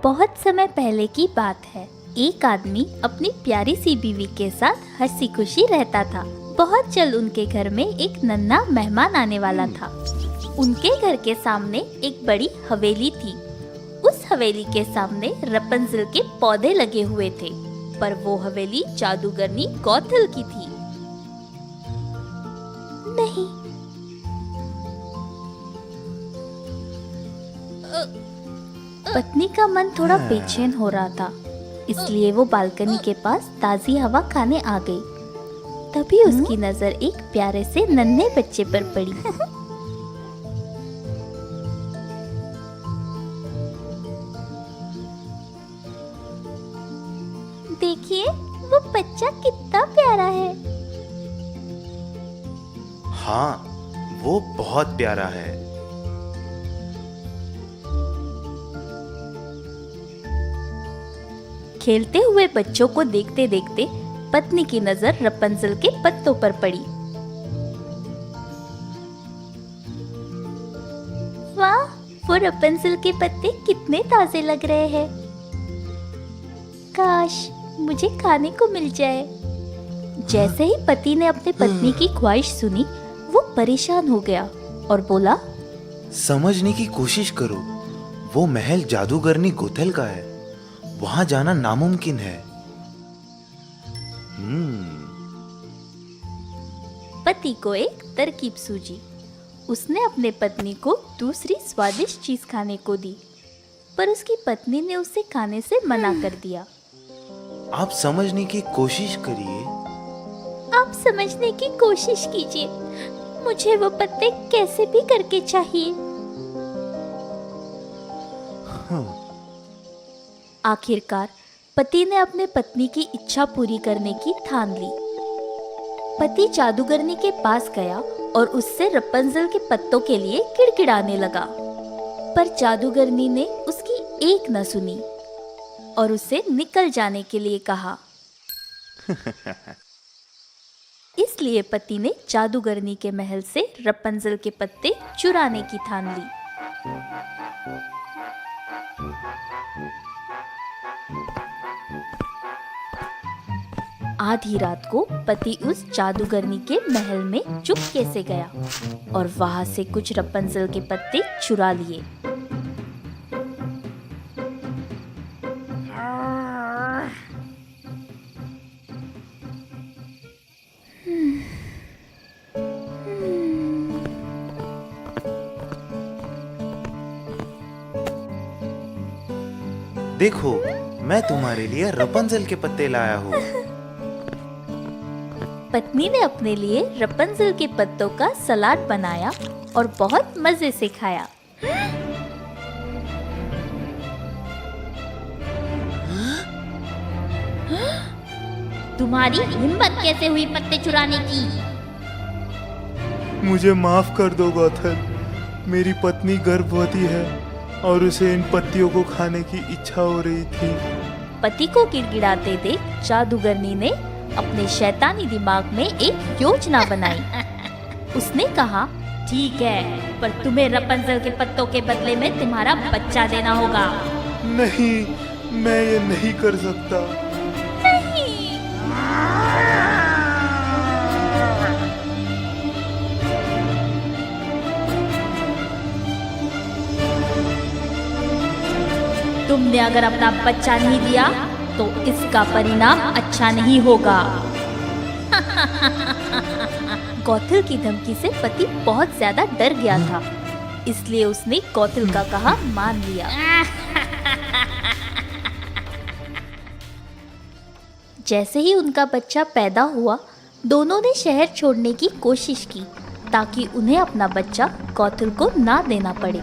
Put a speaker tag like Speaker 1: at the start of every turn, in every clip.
Speaker 1: बहुत समय पहले की बात है। एक आदमी अपनी प्यारी सी बीवी के साथ हंसी खुशी रहता था। बहुत जल्द उनके घर में एक नन्हा मेहमान आने वाला था। उनके घर के सामने एक बड़ी हवेली थी। उस हवेली के सामने रपंजल के पौधे लगे हुए थे, पर वो हवेली जादूगरनी गौथल की थी। नहीं, पत्नी का मन थोड़ा बेचैन हो रहा था, इसलिए वो बालकनी के पास ताजी हवा खाने आ गई। तभी उसकी नजर एक प्यारे से नन्हे बच्चे पर पड़ी। देखिए, वो बच्चा कितना प्यारा है।
Speaker 2: हाँ, वो बहुत प्यारा है।
Speaker 1: खेलते हुए बच्चों को देखते देखते पत्नी की नजर रपंजल के पत्तों पर पड़ी। वाह, वो रपंजल के पत्ते कितने ताजे लग रहे हैं। काश मुझे खाने को मिल जाए। जैसे ही पति ने अपने पत्नी की ख्वाहिश सुनी, वो परेशान हो गया और बोला,
Speaker 2: समझने की कोशिश करो, वो महल जादूगरनी गोथल का है। वहां जाना नामुमकिन है।
Speaker 1: पति को एक तरकीब सूझी। उसने अपने पत्नी को दूसरी स्वादिष्ट चीज खाने को दी, पर उसकी पत्नी ने उसे खाने से मना कर दिया।
Speaker 2: आप समझने की कोशिश करिए।
Speaker 1: आप समझने की कोशिश कीजिए। मुझे वो पत्ते कैसे भी करके चाहिए। आखिरकार पति ने अपने पत्नी की इच्छा पूरी करने की ठान ली। पति जादूगरनी के पास गया और उससे रपंजल के पत्तों के लिए किड़किड़ाने लगा, पर जादूगरनी ने उसकी एक न सुनी और उसे निकल जाने के लिए कहा। इसलिए पति ने जादूगरनी के महल से रपंजल के पत्ते चुराने की ठान ली। आधी रात को पति उस जादूगरनी के महल में चुपके से गया और वहां से कुछ रपंजल के पत्ते चुरा लिए।
Speaker 2: देखो, मैं तुम्हारे लिए रपंजल के पत्ते लाया हूँ।
Speaker 1: पत्नी ने अपने लिए रपंजल के पत्तों का सलाद बनाया और बहुत मजे से खाया। तुम्हारी हिम्मत कैसे हुई पत्ते चुराने की?
Speaker 3: मुझे माफ कर दो गौथल। मेरी पत्नी गर्भवती है और उसे इन पत्तियों को खाने की इच्छा हो रही थी।
Speaker 1: पति को गिड़गिड़ाते देख जादूगरनी ने अपने शैतानी दिमाग में एक योजना बनाई। उसने कहा, ठीक है, पर तुम्हें रपंजल के पत्तों के बदले में तुम्हारा बच्चा देना होगा।
Speaker 3: नहीं, मैं ये नहीं कर सकता।
Speaker 1: नहीं। तुमने अगर अपना बच्चा नहीं दिया तो इसका परिणाम अच्छा नहीं होगा। गौथल की धमकी से पति बहुत ज्यादा डर गया था, इसलिए उसने गौथल का कहा मान लिया। जैसे ही उनका बच्चा पैदा हुआ, दोनों ने शहर छोड़ने की कोशिश की ताकि उन्हें अपना बच्चा गौथल को ना देना पड़े।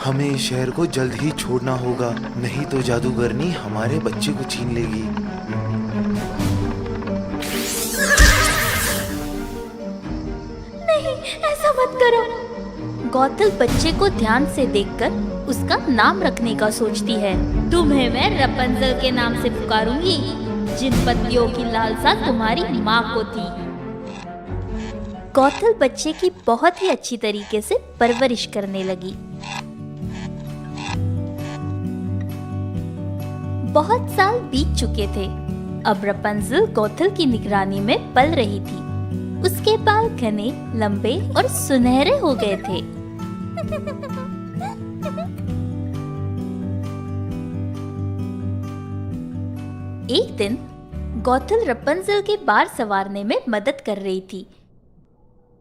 Speaker 2: हमें इस शहर को जल्द ही छोड़ना होगा, नहीं तो जादूगरनी हमारे बच्चे को छीन लेगी।
Speaker 1: नहीं, ऐसा मत करो। गौथल बच्चे को ध्यान से देखकर उसका नाम रखने का सोचती है। तुम्हें मैं रपंजल के नाम से पुकारूंगी, जिन पत्तियों की लालसा तुम्हारी माँ को थी। गौथल बच्चे की बहुत ही अच्छी तरीके से परवरिश करने लगी। बहुत साल बीत चुके थे। अब रपंजल गौथल की निगरानी में पल रही थी। उसके बाल घने, लंबे और सुनहरे हो गए थे। एक दिन गौथल रपंजल के बाल संवारने में मदद कर रही थी।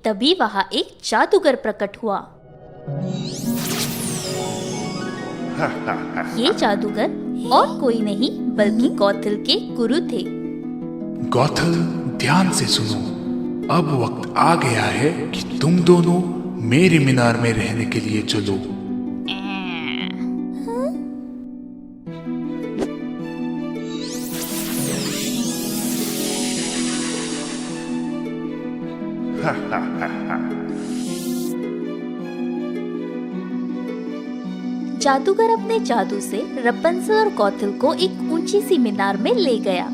Speaker 1: तभी वहां एक जादूगर प्रकट हुआ। ये जादूगर और कोई नहीं बल्कि गौथल के गुरु थे।
Speaker 4: गौथल, ध्यान से सुनो। अब वक्त आ गया है कि तुम दोनों मेरे मीनार में रहने के लिए चलो।
Speaker 1: जादूगर अपने जादू से रपंजल और गौथल को एक ऊंची सी मीनार में ले गया।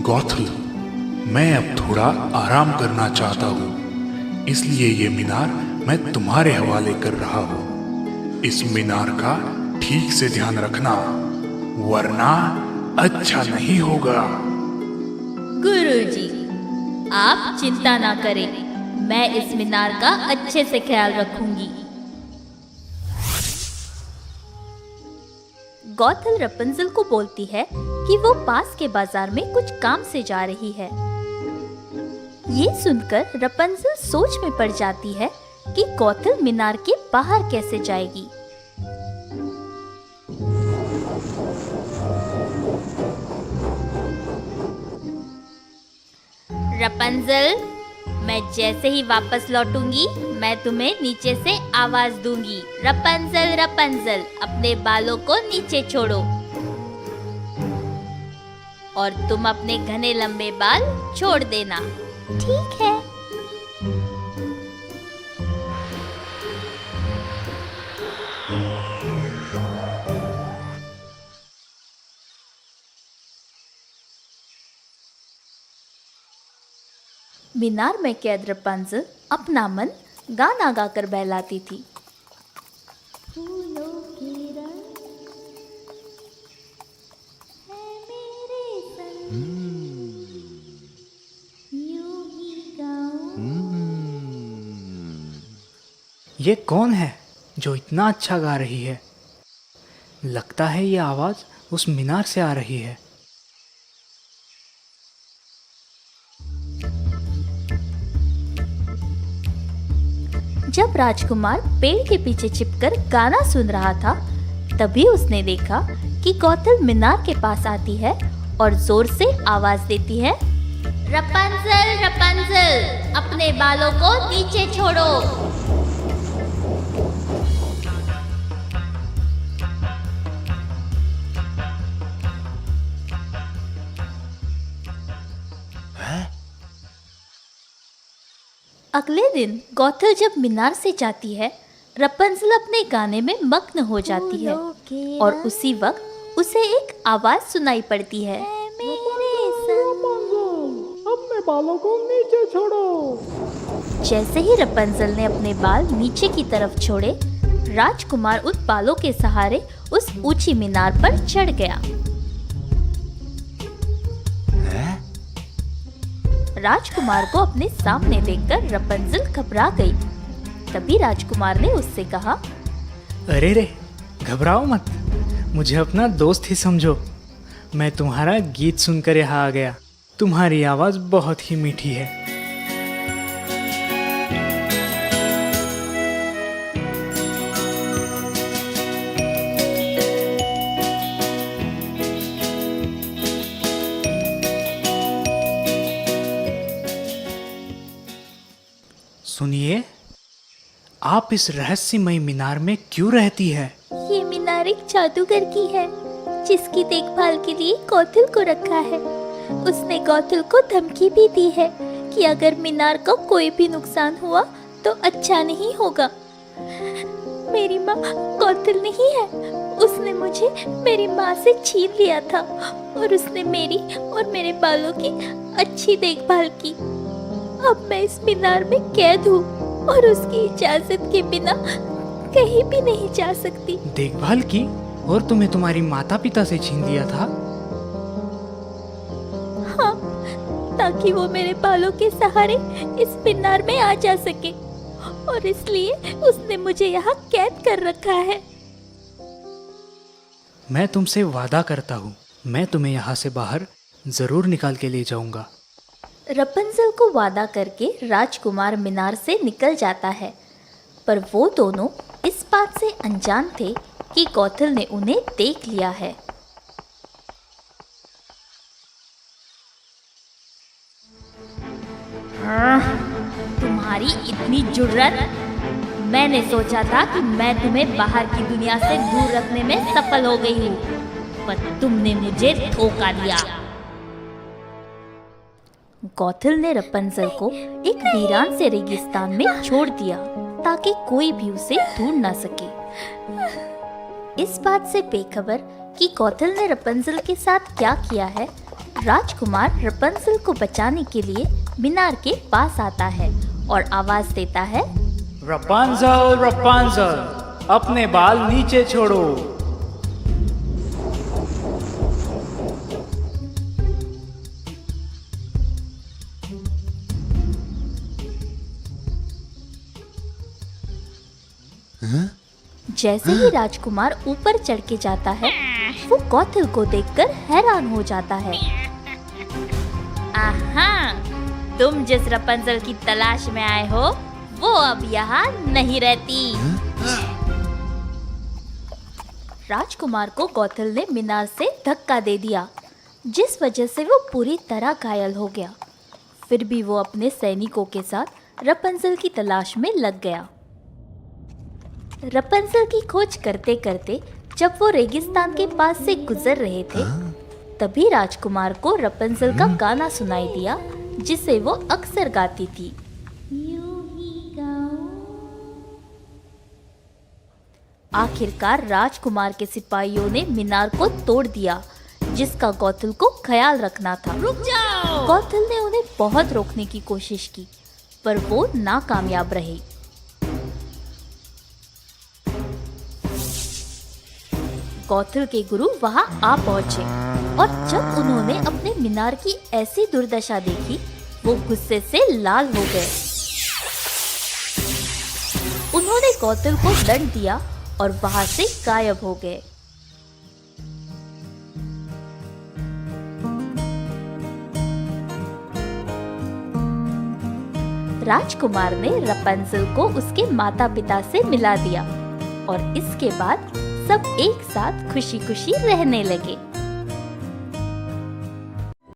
Speaker 4: गौथल, मैं अब थोड़ा आराम करना चाहता हूँ, इसलिए ये मीनार मैं तुम्हारे हवाले कर रहा हूँ। इस मीनार का ठीक से ध्यान रखना, वरना अच्छा नहीं होगा।
Speaker 1: गुरुजी, आप चिंता ना करें, मैं इस मीनार का अच्छे से ख्याल रखूंगी। गौथल रपंजल को बोलती है कि वो पास के बाजार में कुछ काम से जा रही है। ये सुनकर रपंजल सोच में पड़ जाती है कि गौथल मीनार के बाहर कैसे जाएगी। रपंजल, मैं जैसे ही वापस लौटूंगी मैं तुम्हें नीचे से आवाज दूंगी। रपंजल, रपंजल, अपने बालों को नीचे छोड़ो। और तुम अपने घने लंबे बाल छोड़ देना। ठीक है। मीनार में कैद रपंजल अपना मन गाना गाकर बहलाती थी। फूलों के रंग है मेरे संग, यूं ही गाऊं।
Speaker 5: ये कौन है जो इतना अच्छा गा रही है? लगता है ये आवाज उस मीनार से आ रही है।
Speaker 1: जब राजकुमार पेड़ के पीछे छिपकर गाना सुन रहा था, तभी उसने देखा कि गौथल मीनार के पास आती है और जोर से आवाज देती है, रपंजल, रपंजल, अपने बालों को नीचे छोड़ो। अगले दिन गौथल जब मीनार से जाती है, रपंजल अपने गाने में मग्न हो जाती है और उसी वक्त उसे एक आवाज सुनाई पड़ती है,
Speaker 5: अपने बालों को नीचे छोड़ो।
Speaker 1: जैसे ही रपंजल ने अपने बाल नीचे की तरफ छोड़े, राजकुमार उन बालों के सहारे उस ऊंची मीनार पर चढ़ गया। राजकुमार को अपने सामने देखकर रपंजल घबरा गई। तभी राजकुमार ने उससे कहा,
Speaker 5: अरे रे, घबराओ मत, मुझे अपना दोस्त ही समझो। मैं तुम्हारा गीत सुनकर यहाँ आ गया। तुम्हारी आवाज बहुत ही मीठी है। सुनिए, आप इस रहस्यमय मीनार में क्यों रहती है?
Speaker 1: ये मीनार एक जादूगर की है, जिसकी देखभाल के लिए गौथल को रखा है। उसने गौथल को धमकी भी दी है कि अगर मीनार को कोई भी नुकसान हुआ तो अच्छा नहीं होगा। मेरी माँ गौथल नहीं है, उसने मुझे मेरी माँ से छीन लिया था और उसने मेरी और मेरे बालों की अच्छी देखभाल की। अब मैं इस मीनार में कैद हूँ और उसकी इजाजत के बिना कहीं भी नहीं जा सकती।
Speaker 5: देखभाल की? और तुम्हें तुम्हारी माता पिता से छीन लिया था?
Speaker 1: हाँ, ताकि वो मेरे बालों के सहारे इस मीनार में आ जा सके, और इसलिए उसने मुझे यहाँ कैद कर रखा है।
Speaker 5: मैं तुमसे वादा करता हूँ, मैं तुम्हें यहाँ से बाहर जरूर निकाल के ले जाऊंगा।
Speaker 1: रपुंज़ल को वादा करके राजकुमार मीनार से निकल जाता है, पर वो दोनों इस बात से अनजान थे कि गौथल ने उन्हें देख लिया है। तुम्हारी इतनी जुर्रत! मैंने सोचा था कि मैं तुम्हें बाहर की दुनिया से दूर रखने में सफल हो गई हूँ, पर तुमने मुझे धोखा दिया। गौथल ने रपुंज़ल को एक वीरान से रेगिस्तान में छोड़ दिया ताकि कोई भी उसे ढूंढ ना सके। इस बात से बेखबर कि गौथल ने रपुंज़ल के साथ क्या किया है, राजकुमार रपुंज़ल को बचाने के लिए मीनार के पास आता है और आवाज देता है,
Speaker 5: रपुंज़ल, रपुंज़ल, अपने बाल नीचे छोड़ो।
Speaker 1: जैसे ही राजकुमार ऊपर चढ़ के जाता है, वो गौथल को देखकर हैरान हो जाता है। आहा, तुम जिस रपुंज़ल की तलाश में आए हो, वो अब यहाँ नहीं रहती। राजकुमार को गौथल ने मीनार से धक्का दे दिया, जिस वजह से वो पूरी तरह घायल हो गया। फिर भी वो अपने सैनिकों के साथ रपुंज़ल की तलाश में लग गया। रपुंज़ल की खोज करते करते जब वो रेगिस्तान के पास से गुजर रहे थे, तभी राजकुमार को रपुंज़ल का गाना सुनाई दिया, जिसे वो अक्सर गाती थी। आखिरकार राजकुमार के सिपाहियों ने मीनार को तोड़ दिया, जिसका गौथल को ख्याल रखना था। रुक जाओ! गौथल ने उन्हें बहुत रोकने की कोशिश की, पर वो नाकामयाब रहे। गौथल के गुरु वहां आ पहुंचे, और जब उन्होंने अपने मीनार की ऐसी दुर्दशा देखी, वो गुस्से से लाल हो गए। उन्होंने गौथल को दंड दिया और वहां से गायब हो गए। राजकुमार ने रपुंज़ल को उसके माता पिता से मिला दिया, और इसके बाद सब एक साथ खुशी खुशी रहने लगे।